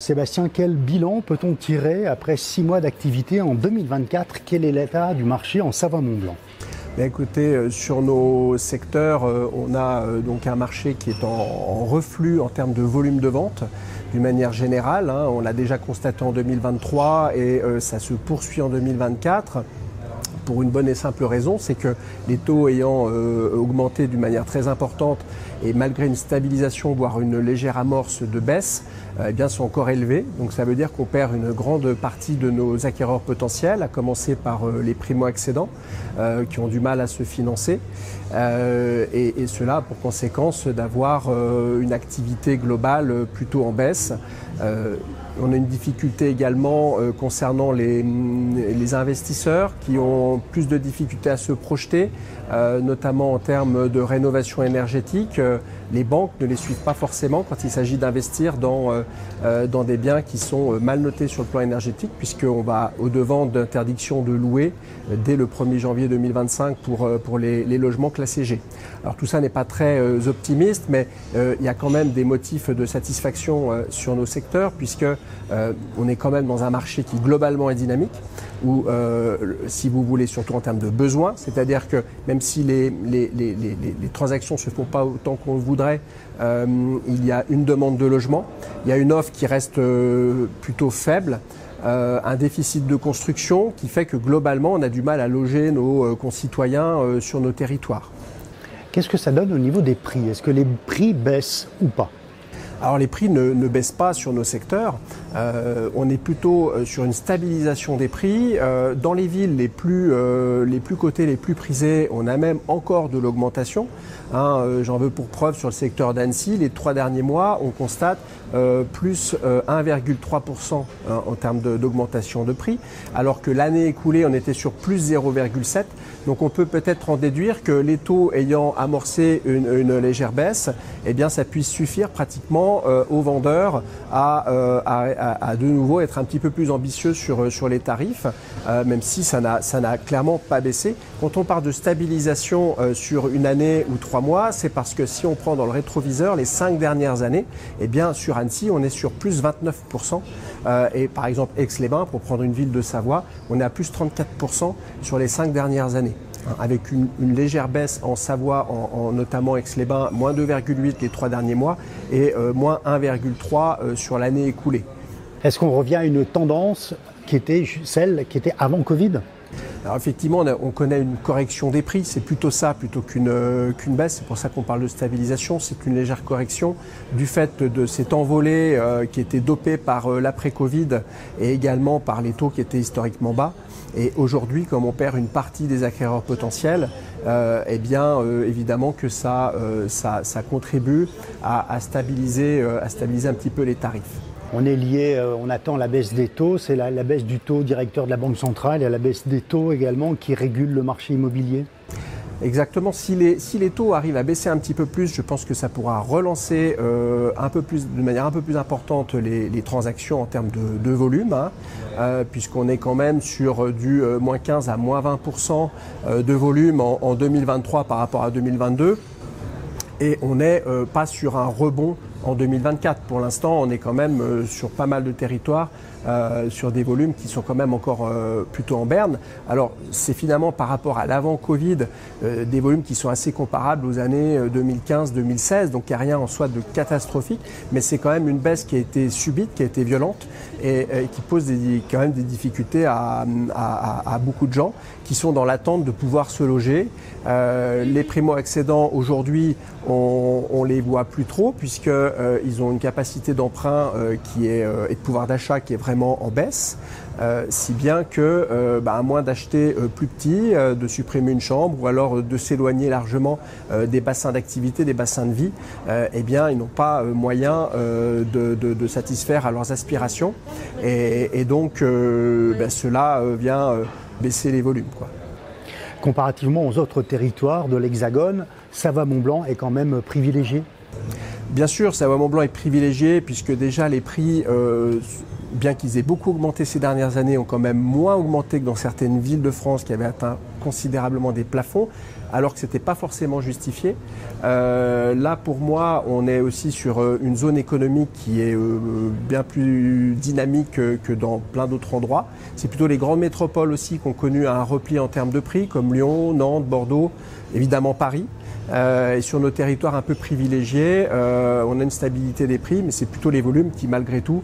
Sébastien, quel bilan peut-on tirer après 6 mois d'activité en 2024? Quel est l'état du marché en Savoie-Mont-Blanc? Écoutez, sur nos secteurs, on a donc un marché qui est en reflux en termes de volume de vente. D'une manière générale, on l'a déjà constaté en 2023 et ça se poursuit en 2024. Pour une bonne et simple raison, c'est que les taux ayant augmenté d'une manière très importante et malgré une stabilisation, voire une légère amorce de baisse, eh bien, sont encore élevés. Donc ça veut dire qu'on perd une grande partie de nos acquéreurs potentiels, à commencer par les primo-accédants qui ont du mal à se financer. Et cela a pour conséquence d'avoir une activité globale plutôt en baisse. On a une difficulté également concernant les investisseurs qui ont plus de difficultés à se projeter, notamment en termes de rénovation énergétique. Les banques ne les suivent pas forcément quand il s'agit d'investir dans des biens qui sont mal notés sur le plan énergétique, puisqu'on va au-devant d'interdiction de louer dès le 1er janvier 2025 pour les logements classés G. Alors tout ça n'est pas très optimiste, mais il y a quand même des motifs de satisfaction sur nos secteurs, puisque on est quand même dans un marché qui globalement est dynamique, où si vous voulez, surtout en termes de besoins, c'est-à-dire que même si les transactions ne se font pas autant qu'on le voudrait, il y a une demande de logement, il y a une offre qui reste plutôt faible, un déficit de construction qui fait que globalement on a du mal à loger nos concitoyens sur nos territoires. Qu'est-ce que ça donne au niveau des prix? Est-ce que les prix baissent ou pas? Alors les prix ne baissent pas sur nos secteurs, on est plutôt sur une stabilisation des prix. Dans les villes les plus cotées, les plus prisées, on a même encore de l'augmentation. J'en veux pour preuve sur le secteur d'Annecy, les 3 derniers mois, on constate plus 1,3% en termes d'augmentation de prix, alors que l'année écoulée, on était sur plus 0,7%. Donc on peut peut-être en déduire que les taux ayant amorcé une légère baisse, eh bien ça puisse suffire pratiquement aux vendeurs à de nouveau être un petit peu plus ambitieux sur les tarifs, même si ça n'a clairement pas baissé. Quand on parle de stabilisation sur une année ou 3 mois, c'est parce que si on prend dans le rétroviseur les 5 dernières années, eh bien sur Annecy, on est sur plus 29%. Et par exemple Aix-les-Bains, pour prendre une ville de Savoie, on est à plus 34% sur les 5 dernières années. Avec une légère baisse en Savoie, notamment Aix-les-Bains, moins 2,8 les 3 derniers mois et moins 1,3 sur l'année écoulée. Est-ce qu'on revient à une tendance qui était celle qui était avant Covid? Alors effectivement, on connaît une correction des prix, c'est plutôt ça, plutôt qu'une baisse. C'est pour ça qu'on parle de stabilisation, c'est une légère correction du fait de cette envolée qui était dopée par l'après-Covid et également par les taux qui étaient historiquement bas. Et aujourd'hui, comme on perd une partie des acquéreurs potentiels, eh bien évidemment que ça contribue à stabiliser un petit peu les tarifs. On est lié, on attend la baisse des taux, c'est la baisse du taux directeur de la Banque centrale et la baisse des taux également qui régule le marché immobilier. Exactement, si les taux arrivent à baisser un petit peu plus, je pense que ça pourra relancer de manière un peu plus importante les transactions en termes de volume, puisqu'on est quand même sur du moins 15 à moins 20% de volume en 2023 par rapport à 2022. Et on n'est pas sur un rebond en 2024. Pour l'instant, on est quand même sur pas mal de territoires, sur des volumes qui sont quand même encore plutôt en berne. Alors, c'est finalement par rapport à l'avant-Covid, des volumes qui sont assez comparables aux années 2015-2016, donc il n'y a rien en soi de catastrophique, mais c'est quand même une baisse qui a été subite, qui a été violente et qui pose quand même des difficultés à beaucoup de gens qui sont dans l'attente de pouvoir se loger. Les primo-accédants, aujourd'hui, on les voit plus trop puisque ils ont une capacité d'emprunt et de pouvoir d'achat qui est vraiment en baisse, si bien que à moins d'acheter plus petit, de supprimer une chambre ou alors de s'éloigner largement des bassins d'activité, des bassins de vie, eh bien ils n'ont pas moyen de satisfaire à leurs aspirations et donc cela vient baisser les volumes, quoi. Comparativement aux autres territoires de l'Hexagone, Savoie-Mont-Blanc est quand même privilégié? Bien sûr, Savoie-Mont-Blanc est privilégié puisque déjà les prix, bien qu'ils aient beaucoup augmenté ces dernières années, ont quand même moins augmenté que dans certaines villes de France qui avaient atteint considérablement des plafonds, alors que ce n'était pas forcément justifié. Là, pour moi, on est aussi sur une zone économique qui est bien plus dynamique que dans plein d'autres endroits. C'est plutôt les grandes métropoles aussi qui ont connu un repli en termes de prix, comme Lyon, Nantes, Bordeaux, évidemment Paris. Et sur nos territoires un peu privilégiés, on a une stabilité des prix, mais c'est plutôt les volumes qui, malgré tout,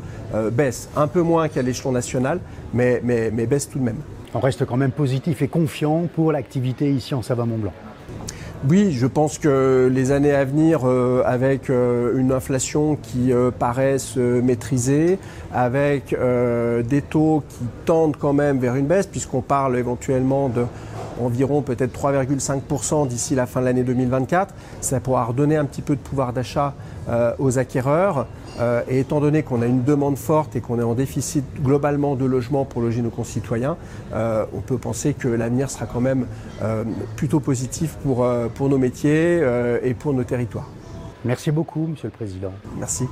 baissent. Un peu moins qu'à l'échelon national, mais baissent tout de même. On reste quand même positif et confiant pour l'activité ici en Savoie-Mont-Blanc. Oui, je pense que les années à venir, avec une inflation qui paraît se maîtriser, avec des taux qui tendent quand même vers une baisse, puisqu'on parle éventuellement de environ peut-être 3,5% d'ici la fin de l'année 2024, ça pourra redonner un petit peu de pouvoir d'achat aux acquéreurs. Et étant donné qu'on a une demande forte et qu'on est en déficit globalement de logements pour loger nos concitoyens, on peut penser que l'avenir sera quand même plutôt positif pour nos métiers et pour nos territoires. Merci beaucoup, Monsieur le Président. Merci.